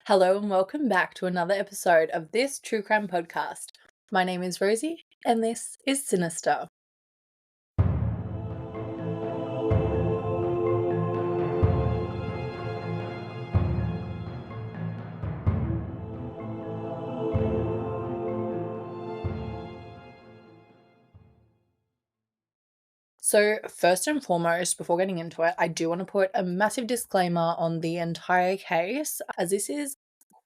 Hello and welcome back to another episode of this true crime podcast. My name is Rosie and this is Sinister. So, first and foremost, before getting into it, I do want to put a massive disclaimer on the entire case, as this is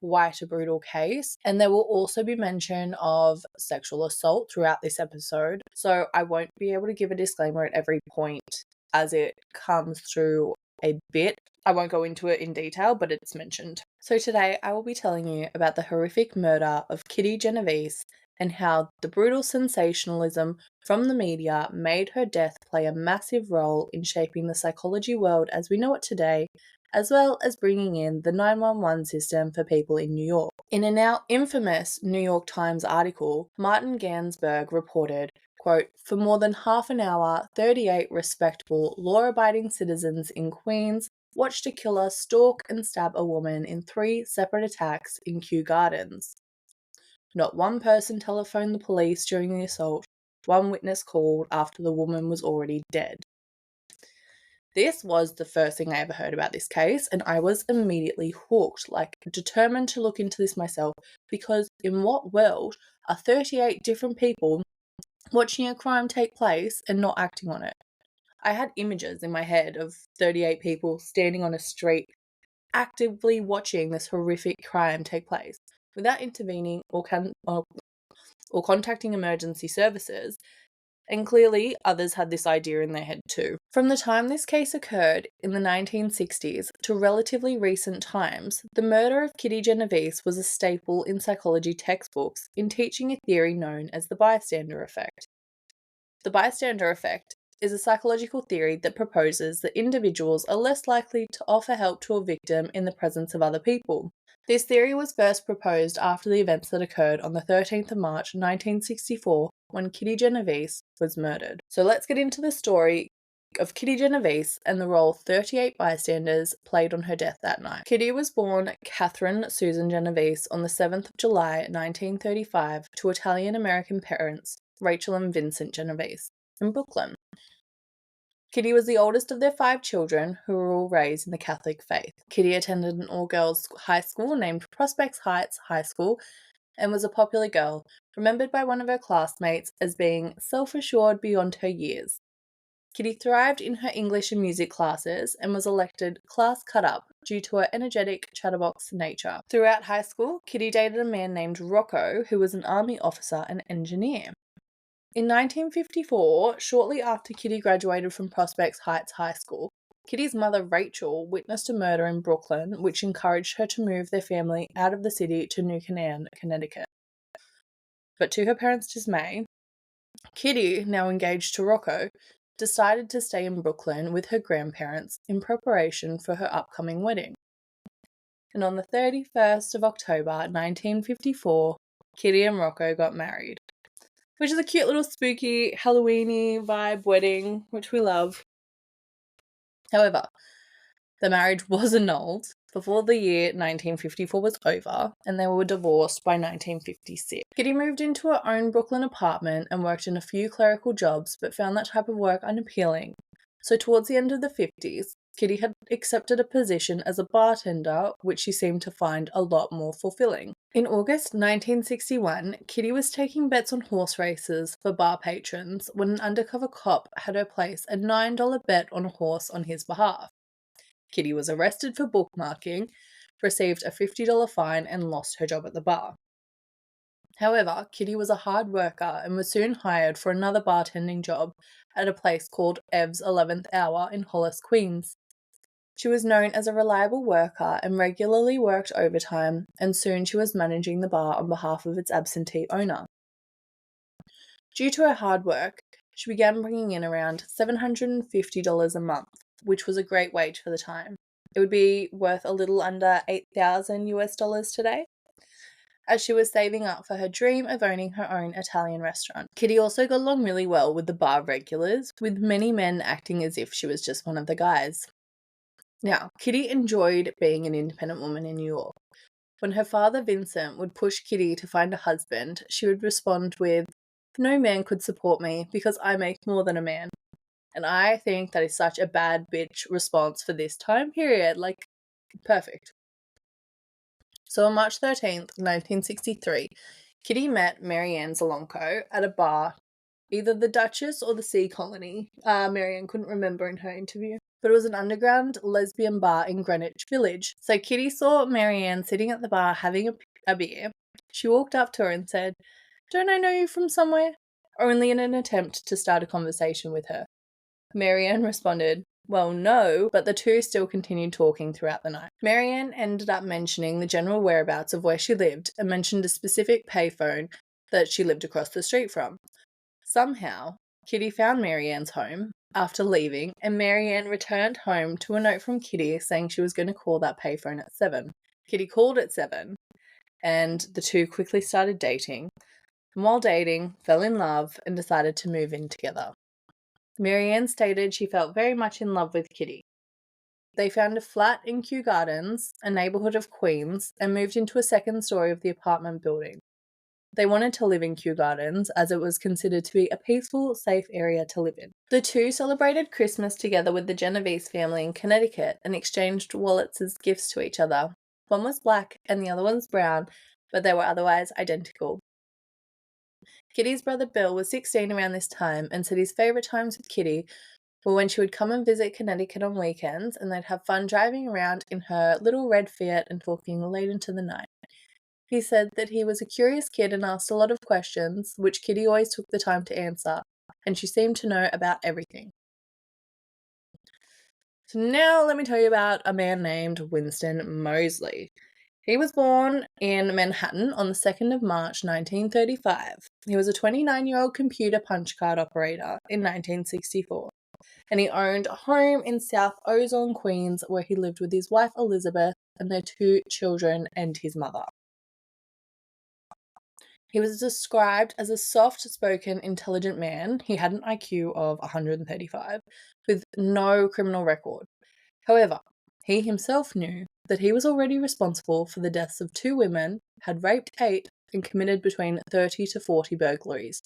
quite a brutal case, and there will also be mention of sexual assault throughout this episode. So, I won't be able to give a disclaimer at every point as it comes through a bit. I won't go into it in detail, but it's mentioned. So, today I will be telling you about the horrific murder of Kitty Genovese and how the brutal sensationalism from the media made her death play a massive role in shaping the psychology world as we know it today, as well as bringing in the 911 system for people in New York. In a now infamous New York Times article, Martin Gansberg reported, quote, "For more than half an hour, 38 respectable, law-abiding citizens in Queens watched a killer stalk and stab a woman in 3 separate attacks in Kew Gardens. Not one person telephoned the police during the assault. One witness called after the woman was already dead." This was the first thing I ever heard about this case, and I was immediately hooked, like determined to look into this myself, because in what world are 38 different people watching a crime take place and not acting on it? I had images in my head of 38 people standing on a street actively watching this horrific crime take place without intervening or contacting emergency services, and clearly others had this idea in their head too. From the time this case occurred in the 1960s to relatively recent times, the murder of Kitty Genovese was a staple in psychology textbooks in teaching a theory known as the bystander effect. The bystander effect is a psychological theory that proposes that individuals are less likely to offer help to a victim in the presence of other people. This theory was first proposed after the events that occurred on the 13th of March 1964 when Kitty Genovese was murdered. So let's get into the story of Kitty Genovese and the role 38 bystanders played on her death that night. Kitty was born Catherine Susan Genovese on the 7th of July 1935 to Italian-American parents Rachel and Vincent Genovese in Brooklyn. Kitty was the oldest of their 5 children, who were all raised in the Catholic faith. Kitty attended an all-girls high school named Prospect Heights High School and was a popular girl, remembered by one of her classmates as being self-assured beyond her years. Kitty thrived in her English and music classes and was elected class cut-up due to her energetic, chatterbox nature. Throughout high school, Kitty dated a man named Rocco, who was an army officer and engineer. In 1954, shortly after Kitty graduated from Prospect Heights High School, Kitty's mother Rachel witnessed a murder in Brooklyn, which encouraged her to move their family out of the city to New Canaan, Connecticut. But to her parents' dismay, Kitty, now engaged to Rocco, decided to stay in Brooklyn with her grandparents in preparation for her upcoming wedding. And on the 31st of October 1954, Kitty and Rocco got married, which is a cute little spooky Halloween-y vibe wedding, which we love. However, the marriage was annulled before the year 1954 was over, and they were divorced by 1956. Kitty moved into her own Brooklyn apartment and worked in a few clerical jobs, but found that type of work unappealing. So towards the end of the 50s, Kitty had accepted a position as a bartender, which she seemed to find a lot more fulfilling. In August 1961, Kitty was taking bets on horse races for bar patrons when an undercover cop had her place a $9 bet on a horse on his behalf. Kitty was arrested for bookmarking, received a $50 fine, and lost her job at the bar. However, Kitty was a hard worker and was soon hired for another bartending job at a place called Ev's 11th Hour in Hollis, Queens. She was known as a reliable worker and regularly worked overtime, and soon she was managing the bar on behalf of its absentee owner. Due to her hard work, she began bringing in around $750 a month, which was a great wage for the time. It would be worth a little under $8,000 today, as she was saving up for her dream of owning her own Italian restaurant. Kitty also got along really well with the bar regulars, with many men acting as if she was just one of the guys. Now, Kitty enjoyed being an independent woman in New York. When her father, Vincent, would push Kitty to find a husband, she would respond with, "No man could support me because I make more than a man." And I think that is such a bad bitch response for this time period. Like, perfect. So on March 13th, 1963, Kitty met Marianne Zolonko at a bar, either the Duchess or the Sea Colony. Marianne couldn't remember in her interview. But it was an underground lesbian bar in Greenwich Village. So Kitty saw Marianne sitting at the bar having a beer. She walked up to her and said, "Don't I know you from somewhere?" Only in an attempt to start a conversation with her. Marianne responded, "Well, no," but the two still continued talking throughout the night. Marianne ended up mentioning the general whereabouts of where she lived and mentioned a specific payphone that she lived across the street from. Somehow, Kitty found Marianne's home after leaving, and Marianne returned home to a note from Kitty saying she was going to call that payphone at 7. Kitty called at 7, and the two quickly started dating, and while dating, fell in love and decided to move in together. Marianne stated she felt very much in love with Kitty. They found a flat in Kew Gardens, a neighbourhood of Queens, and moved into a second story of the apartment building. They wanted to live in Kew Gardens as it was considered to be a peaceful, safe area to live in. The two celebrated Christmas together with the Genovese family in Connecticut and exchanged wallets as gifts to each other. One was black and the other one's brown, but they were otherwise identical. Kitty's brother Bill was 16 around this time and said his favourite times with Kitty were when she would come and visit Connecticut on weekends and they'd have fun driving around in her little red Fiat and talking late into the night. He said that he was a curious kid and asked a lot of questions, which Kitty always took the time to answer, and she seemed to know about everything. So now let me tell you about a man named Winston Mosley. He was born in Manhattan on the 2nd of March 1935. He was a 29-year-old computer punch card operator in 1964, and he owned a home in South Ozone, Queens, where he lived with his wife Elizabeth and their 2 children and his mother. He was described as a soft-spoken, intelligent man. He had an IQ of 135, with no criminal record. However, he himself knew that he was already responsible for the deaths of 2 women, had raped 8, and committed between 30 to 40 burglaries,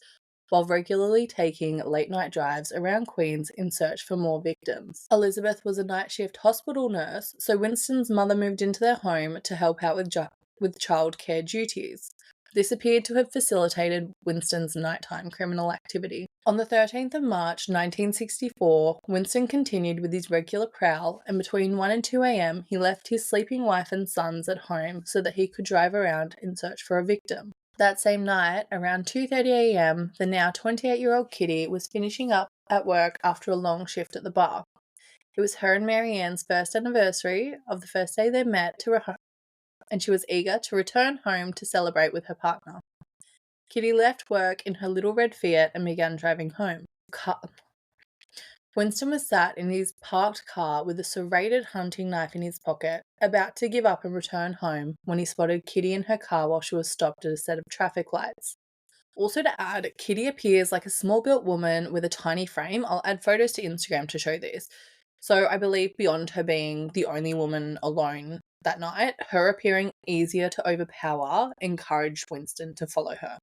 while regularly taking late-night drives around Queens in search for more victims. Elizabeth was a night shift hospital nurse, so Winston's mother moved into their home to help out with childcare duties. This appeared to have facilitated Winston's nighttime criminal activity. On the 13th of March 1964, Winston continued with his regular prowl, and between 1 and 2 a.m. he left his sleeping wife and sons at home so that he could drive around in search for a victim. That same night, around 2:30 a.m., the now 28-year-old Kitty was finishing up at work after a long shift at the bar. It was her and Marianne's first anniversary of the first day they met and she was eager to return home to celebrate with her partner. Kitty left work in her little red Fiat and began driving home. Winston was sat in his parked car with a serrated hunting knife in his pocket, about to give up and return home when he spotted Kitty in her car while she was stopped at a set of traffic lights. Also to add, Kitty appears like a small-built woman with a tiny frame. I'll add photos to Instagram to show this. So I believe beyond her being the only woman alone that night, her appearing easier to overpower encouraged Winston to follow her.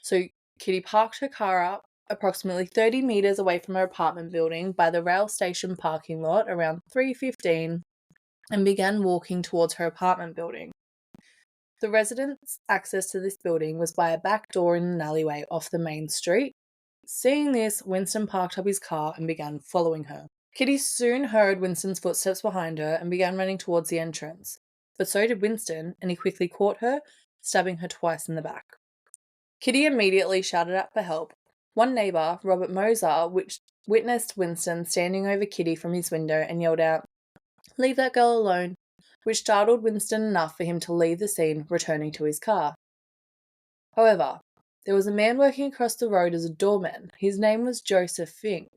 So Kitty parked her car up approximately 30 metres away from her apartment building by the rail station parking lot around 3:15 and began walking towards her apartment building. The residents' access to this building was by a back door in an alleyway off the main street. Seeing this, Winston parked up his car and began following her. Kitty soon heard Winston's footsteps behind her and began running towards the entrance. But so did Winston, and he quickly caught her, stabbing her twice in the back. Kitty immediately shouted out for help. One neighbour, Robert Moser, witnessed Winston standing over Kitty from his window and yelled out, "Leave that girl alone," which startled Winston enough for him to leave the scene, returning to his car. However, there was a man working across the road as a doorman. His name was Joseph Fink.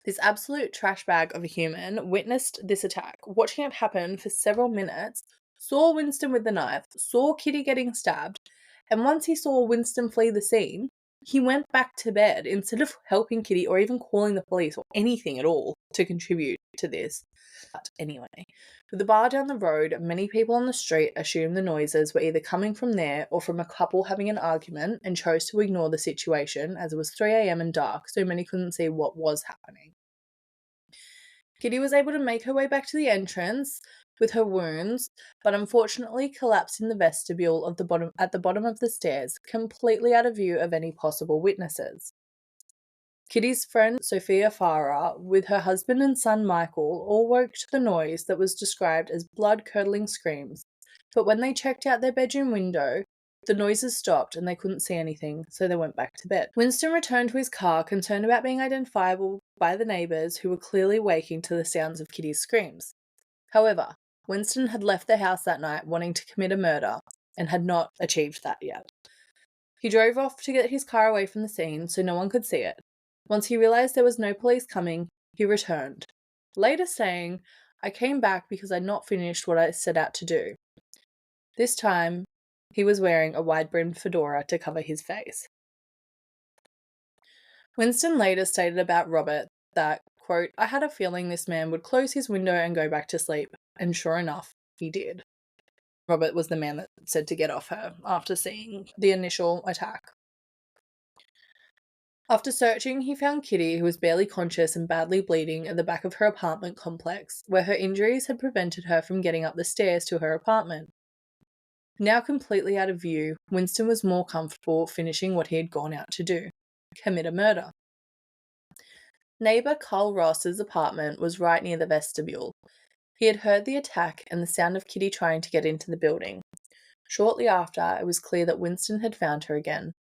This absolute trash bag of a human witnessed this attack, watching it happen for several minutes, saw Winston with the knife, saw Kitty getting stabbed, and once he saw Winston flee the scene, He went back to bed instead of helping Kitty or even calling the police or anything at all to contribute to this. But anyway, with the bar down the road, many people on the street assumed the noises were either coming from there or from a couple having an argument and chose to ignore the situation as it was 3 a.m. and dark, so many couldn't see what was happening. Kitty was able to make her way back to the entrance with her wounds, but unfortunately collapsed in the vestibule at the bottom of the stairs, completely out of view of any possible witnesses. Kitty's friend Sophia Farah, with her husband and son Michael, all woke to the noise that was described as blood-curdling screams, but when they checked out their bedroom window, the noises stopped and they couldn't see anything, so they went back to bed. Winston returned to his car, concerned about being identifiable by the neighbours who were clearly waking to the sounds of Kitty's screams. However, Winston had left the house that night wanting to commit a murder and had not achieved that yet. He drove off to get his car away from the scene so no one could see it. Once he realised there was no police coming, he returned, later saying, "I came back because I'd not finished what I set out to do." This time, he was wearing a wide-brimmed fedora to cover his face. Winston later stated about Robert that, quote, "I had a feeling this man would close his window and go back to sleep, and sure enough, he did." Robert was the man that said to get off her after seeing the initial attack. After searching, he found Kitty, who was barely conscious and badly bleeding, at the back of her apartment complex, where her injuries had prevented her from getting up the stairs to her apartment. Now completely out of view, Winston was more comfortable finishing what he had gone out to do: commit a murder. Neighbour Carl Ross's apartment was right near the vestibule. He had heard the attack and the sound of Kitty trying to get into the building. Shortly after, it was clear that Winston had found her again.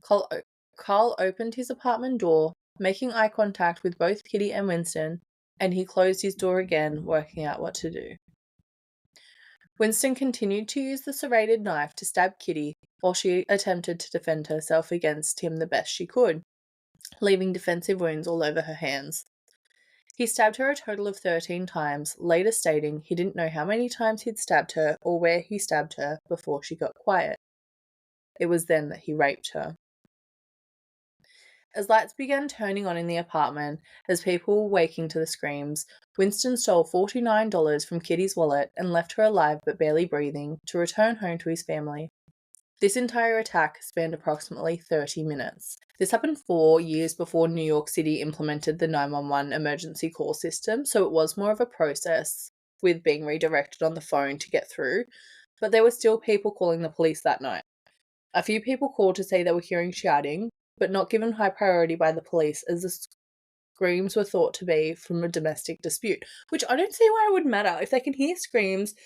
Carl opened his apartment door, making eye contact with both Kitty and Winston, and he closed his door again, working out what to do. Winston continued to use the serrated knife to stab Kitty while she attempted to defend herself against him the best she could, leaving defensive wounds all over her hands. He stabbed her a total of 13 times, later stating he didn't know how many times he'd stabbed her or where he stabbed her before she got quiet. It was then that he raped her. As lights began turning on in the apartment, as people were waking to the screams, Winston stole $49 from Kitty's wallet and left her alive but barely breathing to return home to his family. This entire attack spanned approximately 30 minutes. This happened 4 years before New York City implemented the 911 emergency call system, so it was more of a process with being redirected on the phone to get through, but there were still people calling the police that night. A few people called to say they were hearing shouting, but not given high priority by the police as the screams were thought to be from a domestic dispute, which I don't see why it would matter. If they can hear screams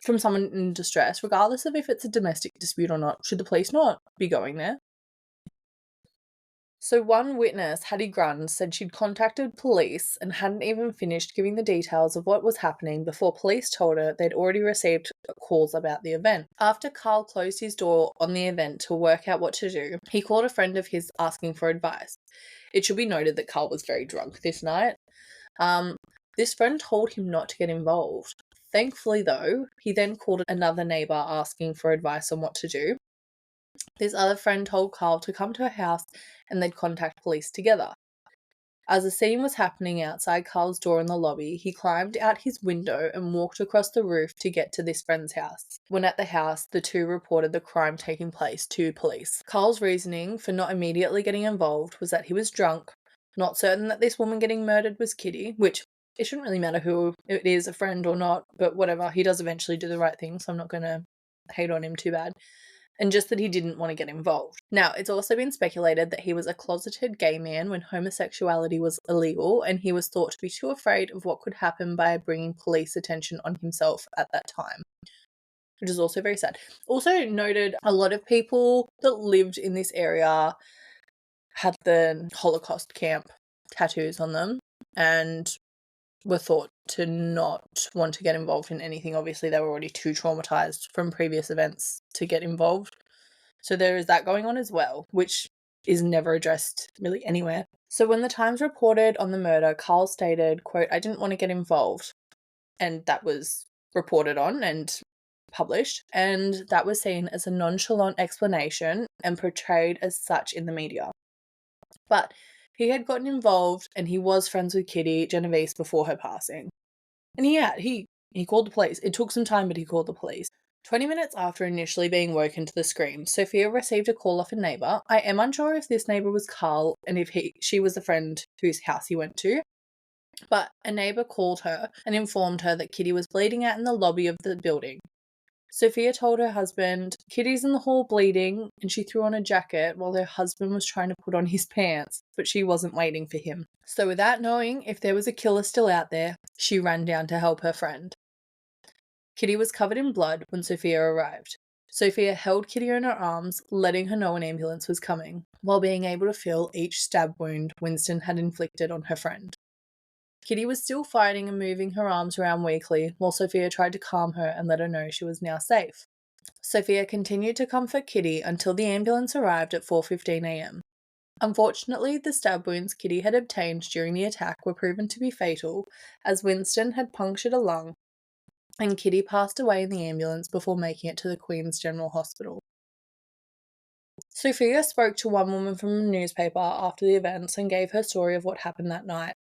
from someone in distress, regardless of if it's a domestic dispute or not, should the police not be going there? So one witness, Hattie Grund, said she'd contacted police and hadn't even finished giving the details of what was happening before police told her they'd already received calls about the event. After Carl closed his door on the event to work out what to do, he called a friend of his asking for advice. It should be noted that Carl was very drunk this night. This friend told him not to get involved. Thankfully, though, he then called another neighbour asking for advice on what to do. This other friend told Carl to come to her house and they'd contact police together. As the scene was happening outside Carl's door in the lobby, he climbed out his window and walked across the roof to get to this friend's house. When at the house, the two reported the crime taking place to police. Carl's reasoning for not immediately getting involved was that he was drunk, not certain that this woman getting murdered was Kitty, which it shouldn't really matter who it is, a friend or not, but whatever, he does eventually do the right thing, so I'm not going to hate on him too bad. And just that he didn't want to get involved. Now, it's also been speculated that he was a closeted gay man when homosexuality was illegal, and he was thought to be too afraid of what could happen by bringing police attention on himself at that time, which is also very sad. Also noted, a lot of people that lived in this area had the Holocaust camp tattoos on them and were thought to not want to get involved in anything. Obviously, they were already too traumatized from previous events to get involved. So there is that going on as well, which is never addressed really anywhere. So when the Times reported on the murder, Carl stated, quote, "I didn't want to get involved." And that was reported on and published. And that was seen as a nonchalant explanation and portrayed as such in the media. But he had gotten involved and he was friends with Kitty Genovese before her passing. And he called the police. It took some time, but he called the police. 20 minutes after initially being woken to the scream, Sophia received a call off a neighbour. I am unsure if this neighbour was Carl and if she was the friend whose house he went to. But a neighbour called her and informed her that Kitty was bleeding out in the lobby of the building. Sophia told her husband, "Kitty's in the hall bleeding," and she threw on a jacket while her husband was trying to put on his pants, but she wasn't waiting for him. So without knowing if there was a killer still out there, she ran down to help her friend. Kitty was covered in blood when Sophia arrived. Sophia held Kitty in her arms, letting her know an ambulance was coming, while being able to feel each stab wound Winston had inflicted on her friend. Kitty was still fighting and moving her arms around weakly, while Sophia tried to calm her and let her know she was now safe. Sophia continued to comfort Kitty until the ambulance arrived at 4:15 a.m. Unfortunately, the stab wounds Kitty had obtained during the attack were proven to be fatal, as Winston had punctured a lung, and Kitty passed away in the ambulance before making it to the Queen's General Hospital. Sophia spoke to one woman from a newspaper after the events and gave her story of what happened that night.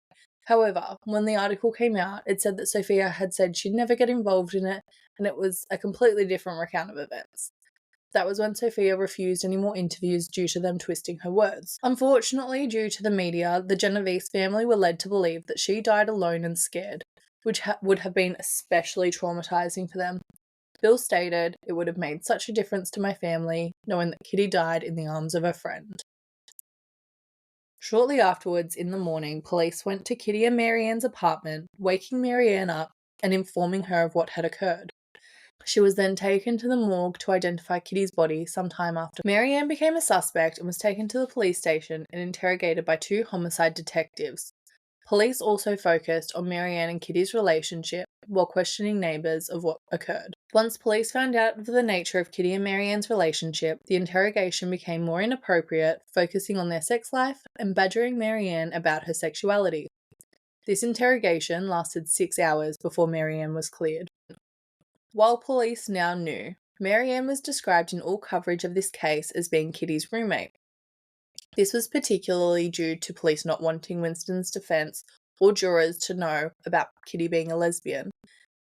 However, when the article came out, it said that Sophia had said she'd never get involved in it, and it was a completely different recount of events. That was when Sophia refused any more interviews due to them twisting her words. Unfortunately, due to the media, the Genovese family were led to believe that she died alone and scared, which would have been especially traumatizing for them. Bill stated, "It would have made such a difference to my family, knowing that Kitty died in the arms of a friend." Shortly afterwards, in the morning, police went to Kitty and Marianne's apartment, waking Marianne up and informing her of what had occurred. She was then taken to the morgue to identify Kitty's body sometime after. Marianne became a suspect and was taken to the police station and interrogated by 2 homicide detectives. Police also focused on Marianne and Kitty's relationship while questioning neighbours of what occurred. Once police found out of the nature of Kitty and Marianne's relationship, the interrogation became more inappropriate, focusing on their sex life and badgering Marianne about her sexuality. This interrogation lasted 6 hours before Marianne was cleared. While police now knew, Marianne was described in all coverage of this case as being Kitty's roommate. This was particularly due to police not wanting Winston's defense or jurors to know about Kitty being a lesbian,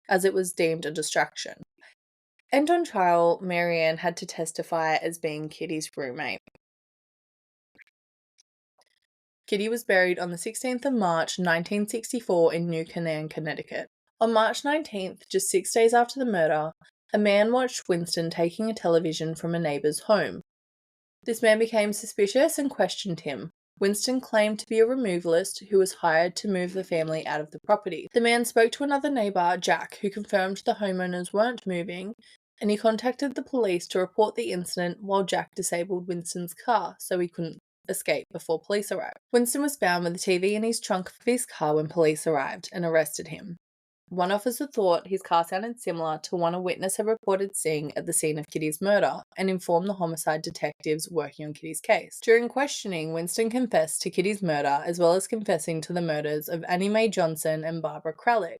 as it was deemed a distraction. And on trial, Marianne had to testify as being Kitty's roommate. Kitty was buried on the 16th of March, 1964 in New Canaan, Connecticut. On March 19th, just 6 days after the murder, a man watched Winston taking a television from a neighbour's home. This man became suspicious and questioned him. Winston claimed to be a removalist who was hired to move the family out of the property. The man spoke to another neighbour, Jack, who confirmed the homeowners weren't moving, and he contacted the police to report the incident while Jack disabled Winston's car so he couldn't escape before police arrived. Winston was found with a TV in his trunk of his car when police arrived and arrested him. One officer thought his car sounded similar to one a witness had reported seeing at the scene of Kitty's murder and informed the homicide detectives working on Kitty's case. During questioning, Winston confessed to Kitty's murder as well as confessing to the murders of Annie Mae Johnson and Barbara Kralik.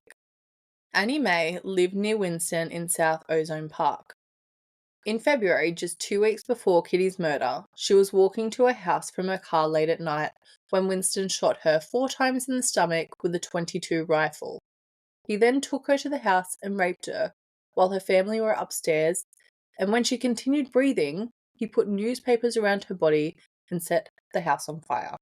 Annie Mae lived near Winston in South Ozone Park. In February, just 2 weeks before Kitty's murder, she was walking to her house from her car late at night when Winston shot her 4 times in the stomach with a .22 rifle. He then took her to the house and raped her while her family were upstairs, and when she continued breathing, he put newspapers around her body and set the house on fire.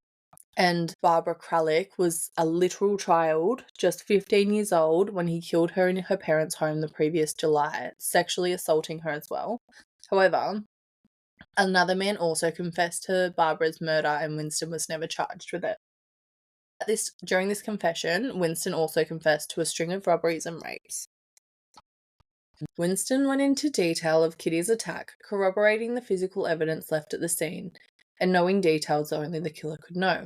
And Barbara Kralik was a literal child, just 15 years old, when he killed her in her parents' home the previous July, sexually assaulting her as well. However, another man also confessed to Barbara's murder and Winston was never charged with it. During this confession, Winston also confessed to a string of robberies and rapes. Winston went into detail of Kitty's attack, corroborating the physical evidence left at the scene, and knowing details only the killer could know.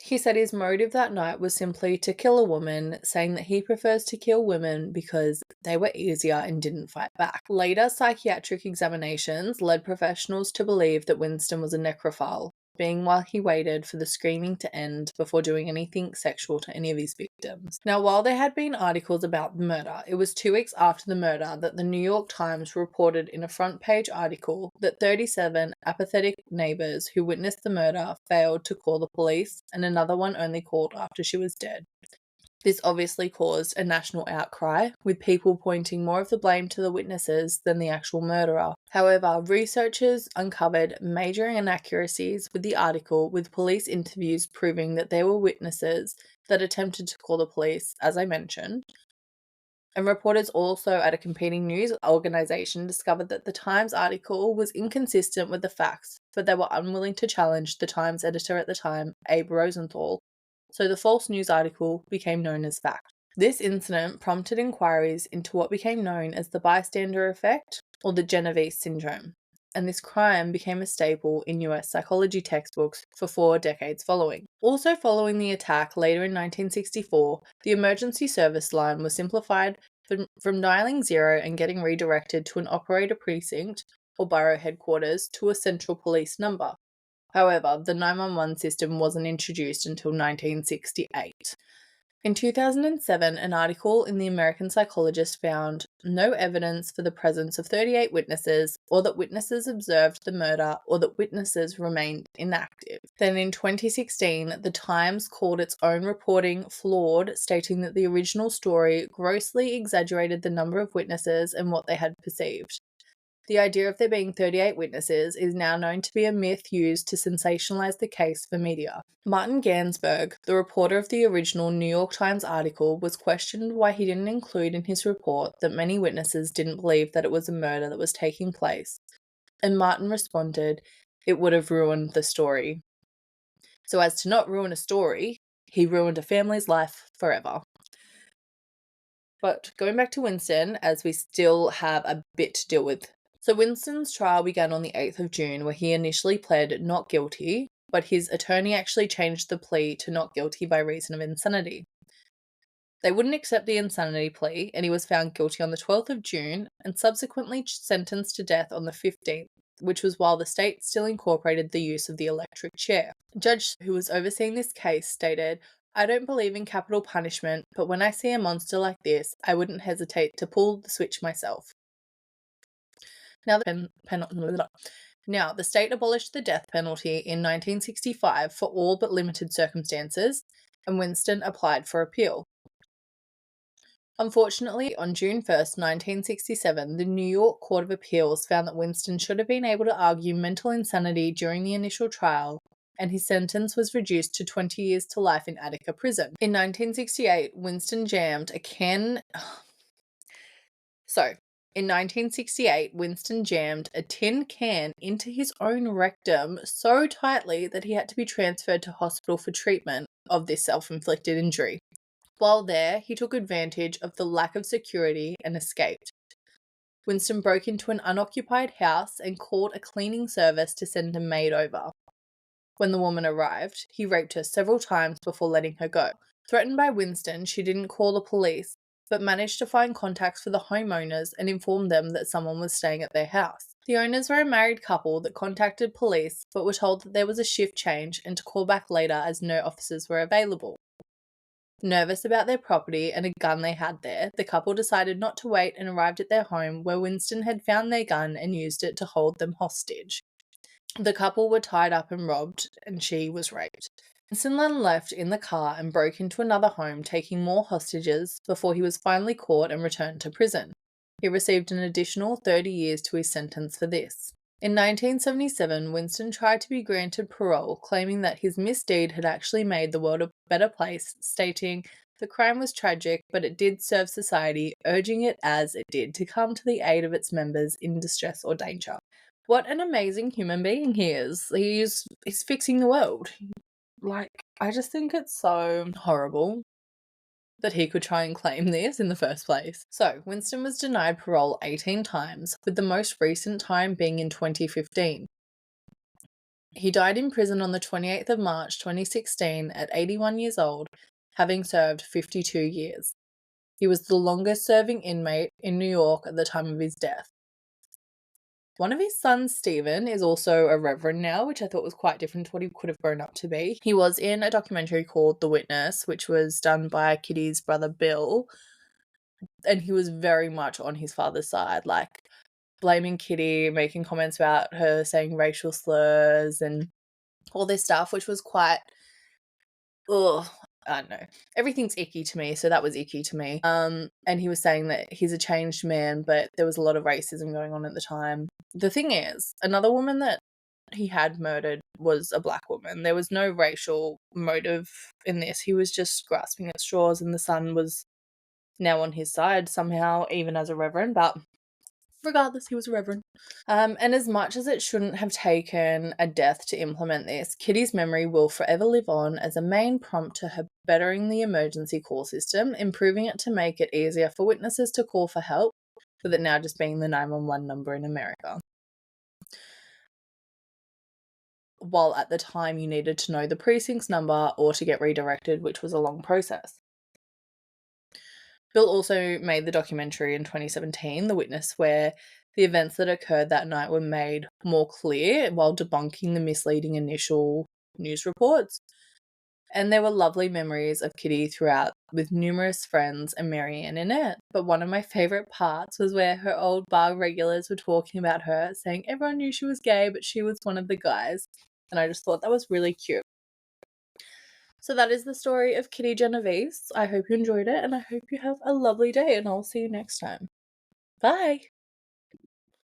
He said his motive that night was simply to kill a woman, saying that he prefers to kill women because they were easier and didn't fight back. Later psychiatric examinations led professionals to believe that Winston was a necrophile, being while he waited for the screaming to end before doing anything sexual to any of his victims. Now, while there had been articles about the murder, it was 2 weeks after the murder that the New York Times reported in a front-page article that 37 apathetic neighbors who witnessed the murder failed to call the police, and another one only called after she was dead. This obviously caused a national outcry, with people pointing more of the blame to the witnesses than the actual murderer. However, researchers uncovered major inaccuracies with the article, with police interviews proving that there were witnesses that attempted to call the police, as I mentioned. And reporters also at a competing news organisation discovered that the Times article was inconsistent with the facts, but they were unwilling to challenge the Times editor at the time, Abe Rosenthal, so the false news article became known as fact. This incident prompted inquiries into what became known as the bystander effect, or the Genovese syndrome, and this crime became a staple in US psychology textbooks for 4 decades following. Also following the attack later in 1964, the emergency service line was simplified from dialing 0 and getting redirected to an operator precinct or borough headquarters to a central police number. However, the 911 system wasn't introduced until 1968. In 2007, an article in The American Psychologist found no evidence for the presence of 38 witnesses, or that witnesses observed the murder, or that witnesses remained inactive. Then in 2016, The Times called its own reporting flawed, stating that the original story grossly exaggerated the number of witnesses and what they had perceived. The idea of there being 38 witnesses is now known to be a myth used to sensationalize the case for media. Martin Gansberg, the reporter of the original New York Times article, was questioned why he didn't include in his report that many witnesses didn't believe that it was a murder that was taking place. And Martin responded, "It would have ruined the story." So as to not ruin a story, he ruined a family's life forever. But going back to Winston, as we still have a bit to deal with. So Winston's trial began on the 8th of June, where he initially pled not guilty, but his attorney actually changed the plea to not guilty by reason of insanity. They wouldn't accept the insanity plea, and he was found guilty on the 12th of June and subsequently sentenced to death on the 15th, which was while the state still incorporated the use of the electric chair. A judge who was overseeing this case stated, "I don't believe in capital punishment, but when I see a monster like this, I wouldn't hesitate to pull the switch myself." Now, the state abolished the death penalty in 1965 for all but limited circumstances, and Winston applied for appeal. Unfortunately, on June 1st, 1967, the New York Court of Appeals found that Winston should have been able to argue mental insanity during the initial trial, and his sentence was reduced to 20 years to life in Attica prison. In 1968, In 1968, Winston jammed a tin can into his own rectum so tightly that he had to be transferred to hospital for treatment of this self-inflicted injury. While there, he took advantage of the lack of security and escaped. Winston broke into an unoccupied house and called a cleaning service to send a maid over. When the woman arrived, he raped her several times before letting her go. Threatened by Winston, she didn't call the police, but managed to find contacts for the homeowners and inform them that someone was staying at their house. The owners were a married couple that contacted police, but were told that there was a shift change and to call back later as no officers were available. Nervous about their property and a gun they had there, the couple decided not to wait and arrived at their home, where Winston had found their gun and used it to hold them hostage. The couple were tied up and robbed, and she was raped. Winston then left in the car and broke into another home, taking more hostages before he was finally caught and returned to prison. He received an additional 30 years to his sentence for this. In 1977, Winston tried to be granted parole, claiming that his misdeed had actually made the world a better place, stating, "The crime was tragic, but it did serve society, urging it as it did to come to the aid of its members in distress or danger." What an amazing human being he is. He's fixing the world. I just think it's so horrible that he could try and claim this in the first place. So, Winston was denied parole 18 times, with the most recent time being in 2015. He died in prison on the 28th of March 2016 at 81 years old, having served 52 years. He was the longest serving inmate in New York at the time of his death. One of his sons, Stephen, is also a reverend now, which I thought was quite different to what he could have grown up to be. He was in a documentary called The Witness, which was done by Kitty's brother Bill, and he was very much on his father's side, like blaming Kitty, making comments about her saying racial slurs and all this stuff, which was quite, ugh, I don't know. Everything's icky to me, so that was icky to me. And he was saying that he's a changed man, but there was a lot of racism going on at the time. The thing is, another woman that he had murdered was a black woman. There was no racial motive in this. He was just grasping at straws, and the son was now on his side somehow, even as a reverend, but regardless, he was a reverend. And as much as it shouldn't have taken a death to implement this, Kitty's memory will forever live on as a main prompt to her bettering the emergency call system, improving it to make it easier for witnesses to call for help, with it now just being the 911 number in America. While at the time you needed to know the precinct's number or to get redirected, which was a long process. Bill also made the documentary in 2017, The Witness, where the events that occurred that night were made more clear while debunking the misleading initial news reports. And there were lovely memories of Kitty throughout, with numerous friends and Mary Ann in it. But one of my favourite parts was where her old bar regulars were talking about her, saying everyone knew she was gay, but she was one of the guys. And I just thought that was really cute. So that is the story of Kitty Genovese. I hope you enjoyed it, and I hope you have a lovely day, and I'll see you next time. Bye!